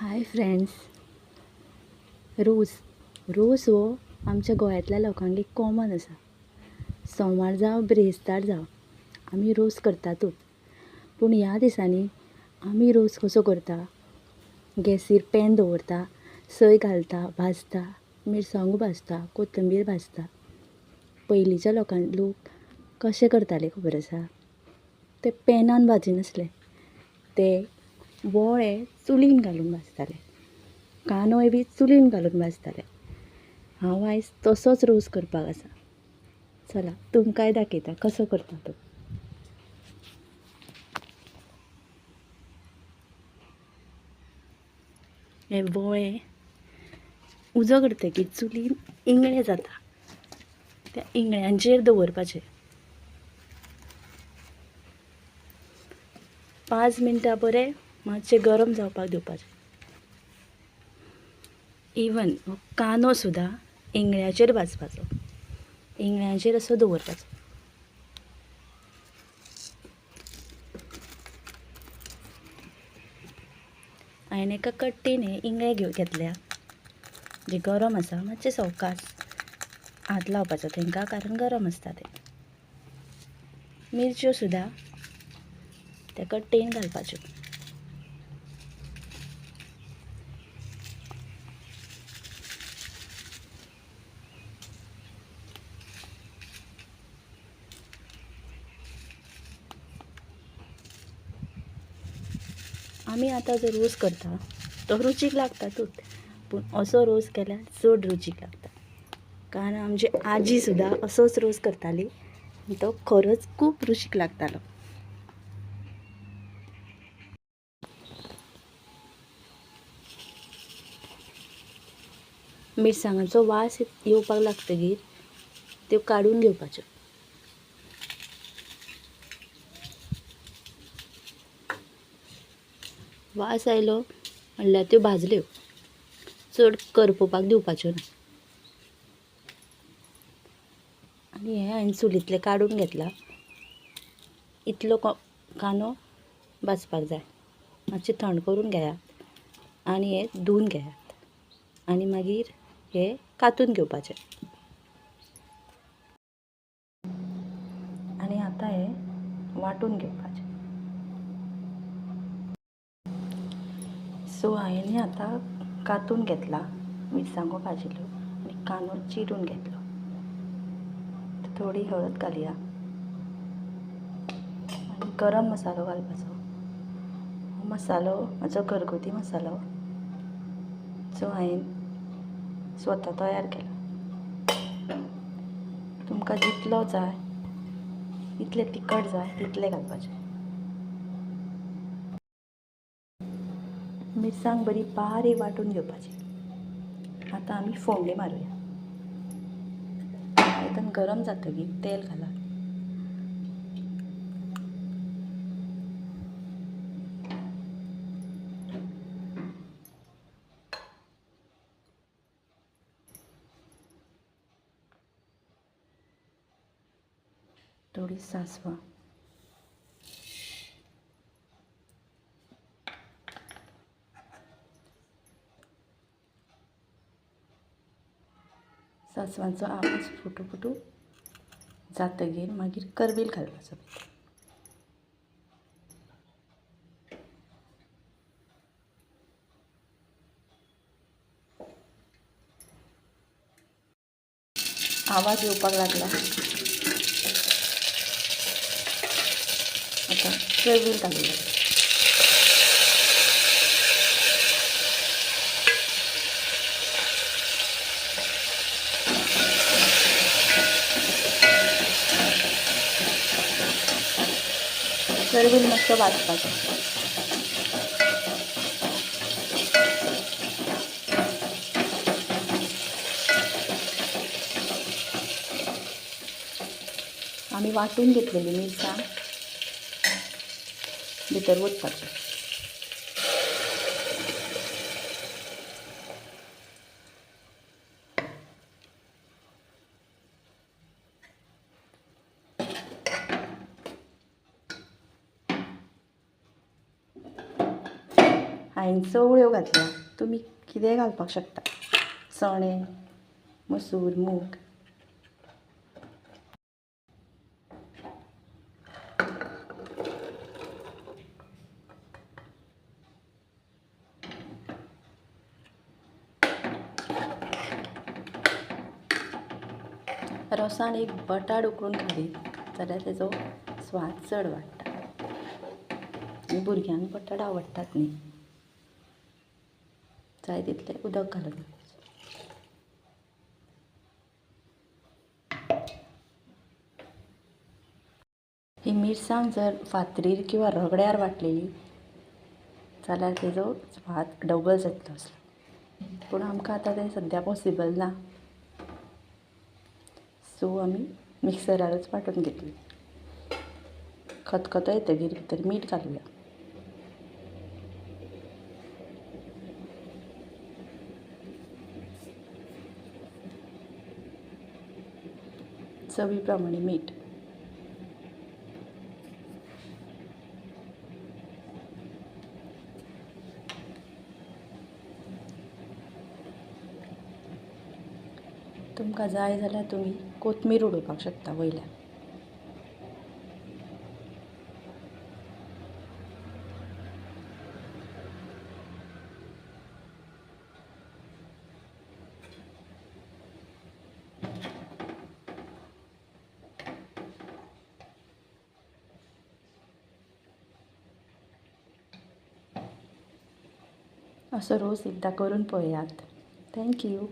Hi friends. रोस हो आमच्या गोंयांतल्या लोकांक एक कॉमन आसा. सोमार जावं बिरेस्तार जावं आमी रोस करतातूच. पूण ह्या दिसांनी आमी रोस कसो करता, गॅसीर पॅन दवरता, सोय घालता, भाजता, मिरसांगो भाजता, कोथंबीर भाजता. पयलींच्या लोक कशें करताले खबर आसा? ते पॅनान भाजिनासले, ते वळे चुलीन घालून भाजताले, कांदोय बी चुलीन घालून भाजताले. हांव आयज तसोच रोस करपाक आसा. चला तुमकांय दाखयता कसो करता तो. हे वळे उजो करतकीर चुलीन इंगळे जाता, त्या इंगळ्यांचेर दवरपाचे. 5 मिनटां बरें मातशें गरम जावपाक दिवपाचें. इवन कांदो सुद्दां इंगळ्याचेर भाजपाचो, इंगळ्यांचेर असो दवरपाचो. हांवें एका कट्टेन इंगळे घेतल्या, जे गरम आसा. मातशें सवकास हात लावपाचो तांकां, कारण गरम आसता ते. मिरच्यो सुद्दां त्या कट्टेन घालपाच्यो. आमी आतां जो रोस करता तो रुचीक लागतातूच, पूण असो रोस केल्यार चड रुचीक लागता. कारण आमची आजी सुद्दां असोच रोस करताली, तो खरोच खूब रुचीक लागतालो. मिरसांगांचो वास येवपाक लागतकीर त्यो काडून घेवपाच्यो. वास आयलो म्हणल्यार त्यो भाजल्यो, चड करपुपाक दिवपाच्यो ना. आनी हे हांवें चुलींतलें काडून घेतला. इतलो कांदो भाजपाक जाय. मातशें थंड करून घेयात आनी हे धुवन घेयात, आनी मागीर हे कांतून घेवपाचे. आनी आतां हे वांटून घेवपाचे. सो हांवें आतां कांतून घेतला, मिरसांगो भाजिल्लो आनी कांदो चिरून घेतलो. थोडी हळद घालया आनी गरम मसालो घालपाचो. हो मसालो म्हजो घरगुती मसालो, जो हांवें स्वता तयार केला. तुमकां जितलो जाय, इतलें तिखट जाय तितलें घालपाचें. मिरसांग बरी बारीक वांटून घेवपाची. आतां आमी फोडणी मारूया. आयदन गरम जातकीर तेल घालात. थोडी सासवां, सासवांचो आवाज फुटू जातकीर मागीर करबील घालपाचो. आवाज येवपाक लागला. आतां करबील घालूया. करबील मातसो भाजपाचो. आमी वांटून घेतलेली मिरसांग भितर ओतपाची. हांवें चवळ्यो घातल्या, तुमी कितेंय घालपाक शकता, चणे, मसूर, मूग. रोसान एक बटाट उकडून घालीत जाल्यार तेजो स्वाद चड वाडटा. आनी भुरग्यांक बटाट आवडटात न्ही, जाय तितलें उदक घालून घालपाचें. ही मिरसांग जर फातरीर किंवा रगड्यार वांटलेली जाल्यार तेजो स्वाद डबल जातलो असलो, पूण आमकां आतां तें सद्या पॉसिबल ना, सो आमी मिक्सरारूच वांटून घेतली. खतखतो येतकीर भितर मीठ घालुया. चवी प्रमाणे मीठ. तुमकां जाय जाल्यार तुमी कोथमीर उडोवपाक शकता वयल्यान. असो रोस एकदां करून पळयात. थँक्यू.